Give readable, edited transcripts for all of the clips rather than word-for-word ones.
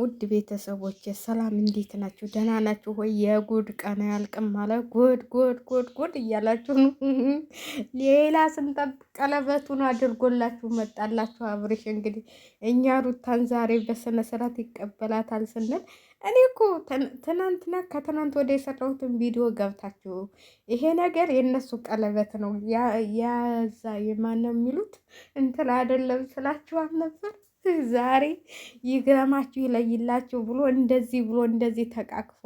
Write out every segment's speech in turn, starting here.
ውድ ቤተሰቦች ሰላም እንዴት ናችሁ? ደህና ናችሁ ሆይ? የጉድ ቀን አያልቅም ማለት ጉድ ጉድ ጉድ ጉድ እያላችሁ ነው። ሌላ ስንጠብቅ ቀለበቱን አድርጎላችሁ መጣላችሁ አብርሽ። እንግዲህ እኛ ሩታን ዛሬ በስነ ስርዓት ይቀበላታል ስንል እኔ እኮ ትናንትና ከትናንት ወደ የሰራሁትን ቪዲዮ ገብታችሁ ይሄ ነገር የእነሱ ቀለበት ነው ያዛ የማነው የሚሉት እንትን አይደለም ስላችኋል ነበር። ዛሬ ይግረማችሁ ይለይላችሁ ብሎ እንደዚህ ተቃቅፎ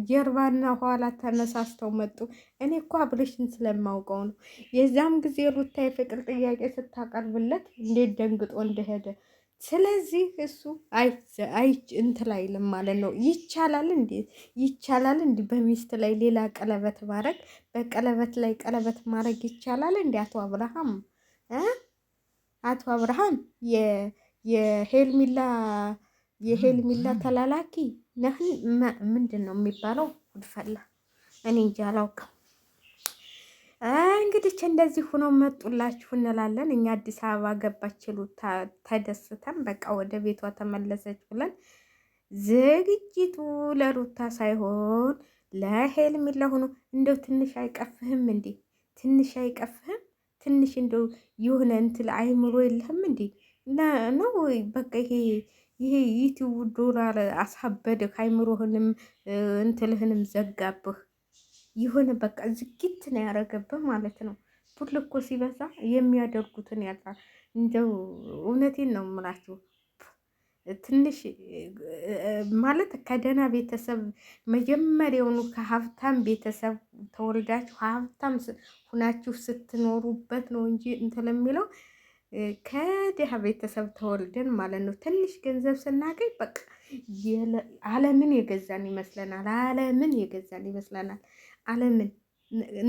ጀርባና ኋላ ተነሳስተው መጡ። እኔ እኮ አብርሽን ስለማውቀው ነው። የዛም ጊዜ ሩታ የፍቅር ጥያቄ ስታቀርብለት እንዴት ደንግጦ እንደሄደ። ስለዚህ እሱ እንትን አይልም ማለት ነው። ይቻላል እንዴ በሚስት ላይ ሌላ ቀለበት ማድረግ? በቀለበት ላይ ቀለበት ማድረግ ይቻላል እንዴ? አቶ አብርሃም የሄልሚላ ተላላኪ ነህን? ምንድን ነው የሚባለው? ጉድፈላ እኔ እንጃ አላውቅም። እንግዲህ እንደዚህ ሆኖ መጡላችሁ እንላለን። እኛ አዲስ አበባ ገባችሉ ተደስተን በቃ ወደ ቤቷ ተመለሰች ብለን ዝግጅቱ ለሩታ ሳይሆን ለሄልሚላ ሆኖ እንደው ትንሽ አይቀፍህም እንዴ? ትንሽ አይቀፍህም? ትንሽ እንደው የሆነ እንትን አይምሮ የለህም እንዴ? ነው በቃ ይሄ ዩቲዩብ ዶላር አሳበደህ፣ አይምሮህንም እንትልህንም ዘጋብህ። የሆነ በቃ ዝግት ነው ያደረገብህ ማለት ነው። ፑል እኮ ሲበዛ የሚያደርጉትን ያጣል። እንደው እውነቴን ነው የምላችሁ። ትንሽ ማለት ከደህና ቤተሰብ መጀመሪያውኑ ከሀብታም ቤተሰብ ተወልዳችሁ ሀብታም ሁናችሁ ስትኖሩበት ነው እንጂ እንትን የሚለው ከድሃ ቤተሰብ ተወልደን ማለት ነው። ትንሽ ገንዘብ ስናገኝ በቃ ዓለምን የገዛን ይመስለናል። ዓለምን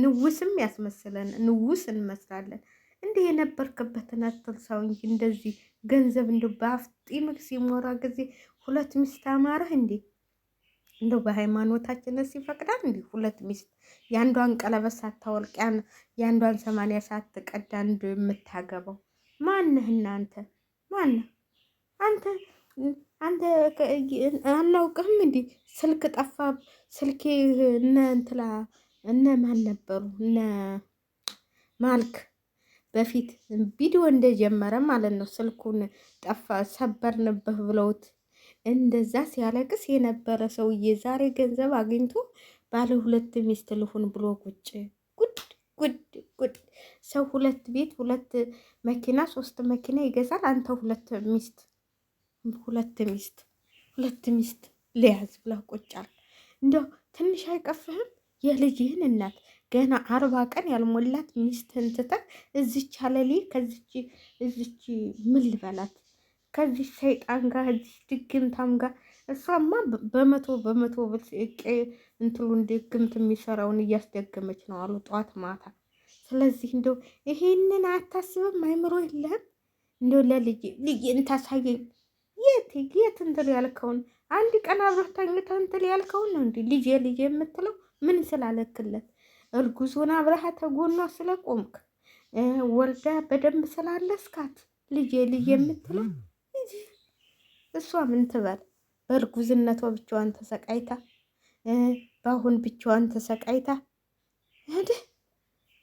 ንውስም ያስመስለን፣ ንውስ እንመስላለን። እንዲህ የነበርክበትን አትርሳው እንጂ እንደዚህ ገንዘብ እንደ በአፍጢምክ ሲሞራ ጊዜ ሁለት ሚስት አማረህ እንዴ? እንደው በሃይማኖታችንስ ይፈቅዳል እንዲህ ሁለት ሚስት የአንዷን ቀለበት ሳታወልቅ የአንዷን 80 ሳትቀዳ የምታገባው ማነህ? እናንተ ማነህ? አንተ አናውቅህም እንዴ? ስልክ ጠፋ። ስልኬ እነ ማን ነበሩ? እነ ማልክ በፊት ቪዲዮ እንደጀመረ ማለት ነው። ስልኩን ጠፋ ሰበርንብህ ብለውት እንደዛ ሲያለቅስ የነበረ ሰውዬ ዛሬ ገንዘብ አግኝቶ ባለ ሁለት ሚስት ልሁን ብሎ ቁጭ ጉድ። ሰው ሁለት ቤት፣ ሁለት መኪና፣ 3 መኪና ይገዛል። አንተ ሁለት ሚስት ሊያዝ ብላ ቁጫል። እንደው ትንሽ አይቀፍህም? የልጅህን እናት ገና 40 ቀን ያልሞላት ሚስትህን ትተህ እዚች አለሌ እዚች ምን ልበላት ከዚህ ሰይጣን ጋር እዚህ ድግምታም ጋር እሷማ በመቶ እንትሉን ድግምት የሚሰራውን እያስደገመች ነው አሉ ጠዋት ማታ። ስለዚህ እንደው ይሄንን አታስብም? አይምሮ የለህም? እንደው ልጅን ታሳየኝ። የት እንትል ያልከውን አንድ ቀን አብረህ ተኝተህ እንትል ያልከውን ነው እንዴ ልጅ የምትለው? ምን ስላለክለት? እርጉዙን አብረሃ ተጎኗ ስለቆምክ ወልዳ በደንብ ስላለስካት ልጅ የምትለው እሷ ምን ትበል? በእርጉዝነቷ ብቻዋን ተሰቃይታ በአሁን ብቻዋን ተሰቃይታ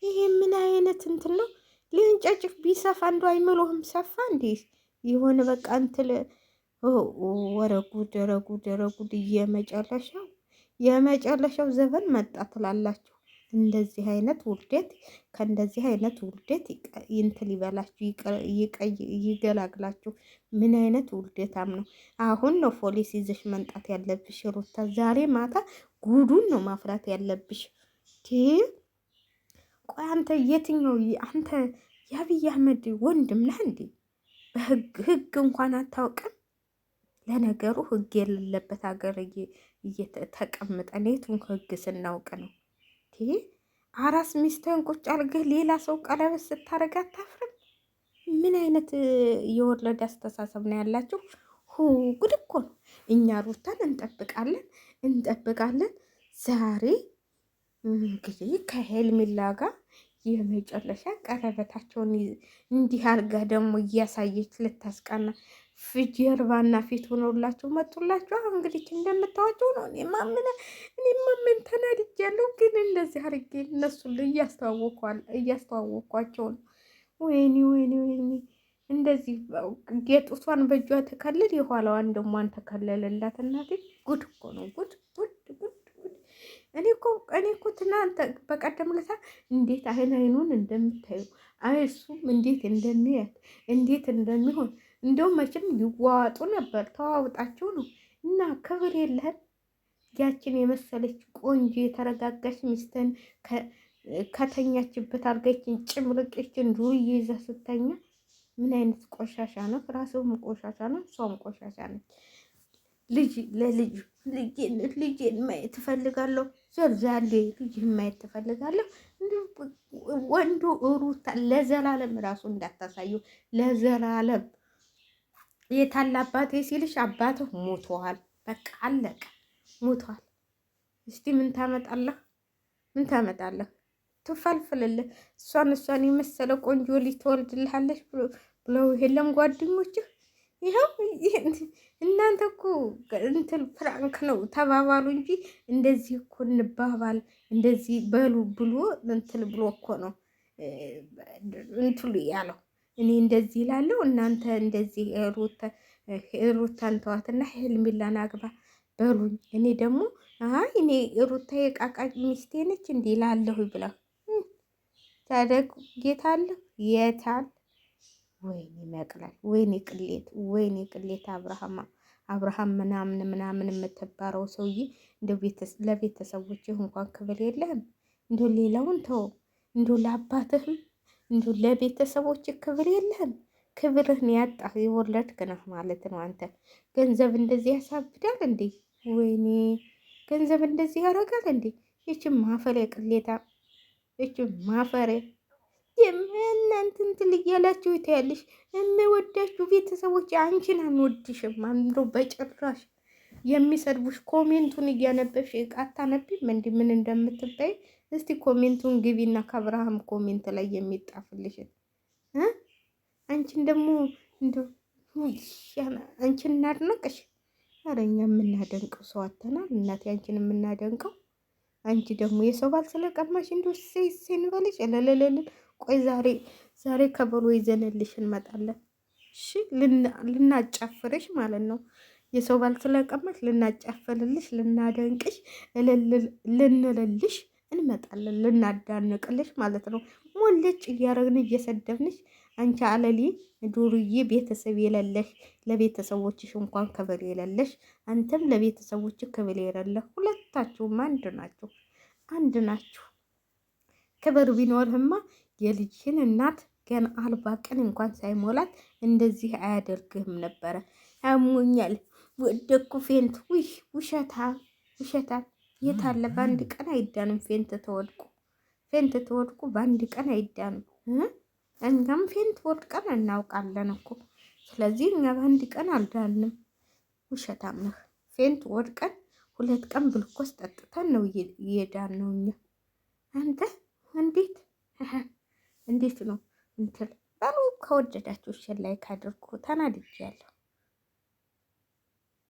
ይሄ ምን አይነት እንትን ነው? ሊንጨጭፍ ቢሰፋ እንዶ አይምሮህም ሰፋ እንዴ? የሆነ በቃ እንትል ወረጉድ የመጨረሻው ዘመን መጣ ትላላችሁ። እንደዚህ አይነት ውልደት ከእንደዚህ አይነት ውልደት እንትን ይበላችሁ ይገላግላችሁ። ምን አይነት ውልደታም ነው? አሁን ነው ፖሊስ ይዘሽ መንጣት ያለብሽ ሩታ። ዛሬ ማታ ጉዱን ነው ማፍራት ያለብሽ። ቆይ አንተ የትኛው አንተ የአብይ አህመድ ወንድም ነህ እንዴ? በህግ እንኳን አታውቅም። ለነገሩ ህግ የሌለበት ሀገር እየተቀምጠን የቱን ህግ ስናውቅ ነው? አራስ ሚስትህን ቁጭ አድርገህ ሌላ ሰው ቀለበት ስታደርግ አታፍርም? ምን አይነት የወረደ አስተሳሰብ ነው ያላችሁ? ጉድ እኮ ነው። እኛ ሩታን እንጠብቃለን። ዛሬ እንግዲህ ከሄልሚላ ጋር የመጨረሻ ቀለበታቸውን እንዲህ አድርጋ ደግሞ እያሳየች ልታስቃና ጀርባና ፊት ሆኖላቸው መጡላቸው። እንግዲህ እንደምታዋቸው ነው። እኔማ ምን ተናድጃለሁ። ግን እንደዚህ አድርጌ እነሱን እያስተዋወቅኳቸው ነው። ወይኔ ወይኔ ወይኔ እንደዚህ ጌጡቷን በእጇ ተከልል የኋላዋን ደሟን ተከለለላት። እናቴ ጉድ እኮ ነው ጉድ ጉድ ጉድ ጉድ። እኔ እኮ ትናንት በቀደም ለታ እንዴት አይኑን እንደምታዩ እሱም እንዴት እንደሚያት እንዴት እንደሚሆን እንደው መቼም ሊዋዋጡ ነበር። ተዋውጣቸው ነው እና ክብር የለህም። ያችን የመሰለች ቆንጆ የተረጋጋች ሚስትን ከተኛችበት አልጋችን ጭምርቅችን ዱርዬ ይዛ ስተኛ ምን አይነት ቆሻሻ ነው? ራስህም ቆሻሻ ነው፣ እሷም ቆሻሻ ነች። ልጄን ማየት እፈልጋለሁ። ዘርዛሌ ልጅህን ማየት ትፈልጋለሁ። ወንዱ ሩታ ለዘላለም ራሱ እንዳታሳዩ ለዘላለም። የታለ አባቴ ሲልሽ አባትህ ሞቷል። በቃ አለቀ፣ ሞቷል። እስቲ ምን ታመጣለህ? ምን ታመጣለህ? ትፈልፍልልህ እሷን የመሰለ ቆንጆ ልጅ ትወልድልሃለች ብለው የለም ጓደኞችህ። ይኸው እናንተ እኮ እንትን ፍራንክ ነው ተባባሉ እንጂ እንደዚህ እኮ እንባባል እንደዚህ በሉ ብሎ እንትን ብሎ እኮ ነው እንትሉ ያለው። እኔ እንደዚህ ይላለሁ፣ እናንተ እንደዚህ ሩታን ተዋትና ሄርሜላን አግባ በሉኝ። እኔ ደግሞ እኔ ሩታ የቃቃ ሚስቴ ነች እንዲህ ላለሁ ብላ ታደግ ጌታ አለ የታል? ወይኔ መቅለል፣ ወይኔ ቅሌት፣ ወይኔ ቅሌት። አብርሃም ምናምን የምትባረው ሰውዬ እንደ ለቤተሰቦችህ እንኳን ክብር የለህም። እንደ ሌላውን ተው፣ እንደ ለአባትህም እንደ ለቤተሰቦችህ ክብር የለህም። ክብርህን ያጣህ የወለድክ ነህ ማለት ነው። አንተ ገንዘብ እንደዚህ ያሳብዳል እንዴ? ወይኔ ገንዘብ እንደዚህ ያደርጋል እንዴ? ይችም ማፈሪያ ቅሌታ፣ ይችም ማፈሪያ እናንተ እንትን እያላችሁ ይታያለሽ። የምወዳችሁ ቤተሰቦች አንቺን አንወድሽም። አንዶ በጭራሽ የሚሰድቡሽ ኮሜንቱን እያነበብሽ አታነቢም? እንዲህ ምን እንደምትባይ እስቲ ኮሜንቱን ግቢና ከአብርሃም ኮሜንት ላይ የሚጣፍልሽን አንቺን ደግሞ አንቺን እናድነቅሽ። ኧረ እኛ የምናደንቀው ሰው አተናል እናቴ፣ አንቺን የምናደንቀው። አንቺ ደግሞ የሰው ባል ስለቀማሽ እንዲሁ ሲንበልሽ ለለለል። ቆይ ዛሬ ከበሮ ይዘንልሽ እንመጣለን። እሺ ልናጫፍርሽ ማለት ነው። የሰው ባል ስለቀማሽ ልናጫፍርልሽ፣ ልናደንቅሽ፣ ልንልልሽ እንመጣለን። ልናዳንቅልሽ ማለት ነው። ሞለጭ እያረግን እየሰደብንሽ አንቺ አለሊ ዱርዬ፣ ቤተሰብ የሌለሽ፣ ለቤተሰቦችሽ እንኳን ክብር የሌለሽ፣ አንተም ለቤተሰቦች ክብር የሌለህ፣ ሁለታችሁም አንድ ናችሁ። ክብር ቢኖርህማ የልጅህን እናት ገና 40 ቀን እንኳን ሳይሞላት እንደዚህ አያደርግህም ነበረ። አሞኛል ወደኩ ፌንት ውሸታም የታለ? በአንድ ቀን አይዳንም። ፌንት ተወድቁ በአንድ ቀን አይዳንም። እኛም ፌንት ወድቀን እናውቃለን እኮ። ስለዚህ እኛ በአንድ ቀን አልዳንም። ውሸታም ነህ። ፌንት ወድቀን 2 ቀን ብልኮስ ጠጥተን ነው እየዳን ነው እኛ። አንተ እንዴት ነው እንትል በሉ። ከወደዳችሁ ላይክ አድርጉ። ተናድጄያለሁ።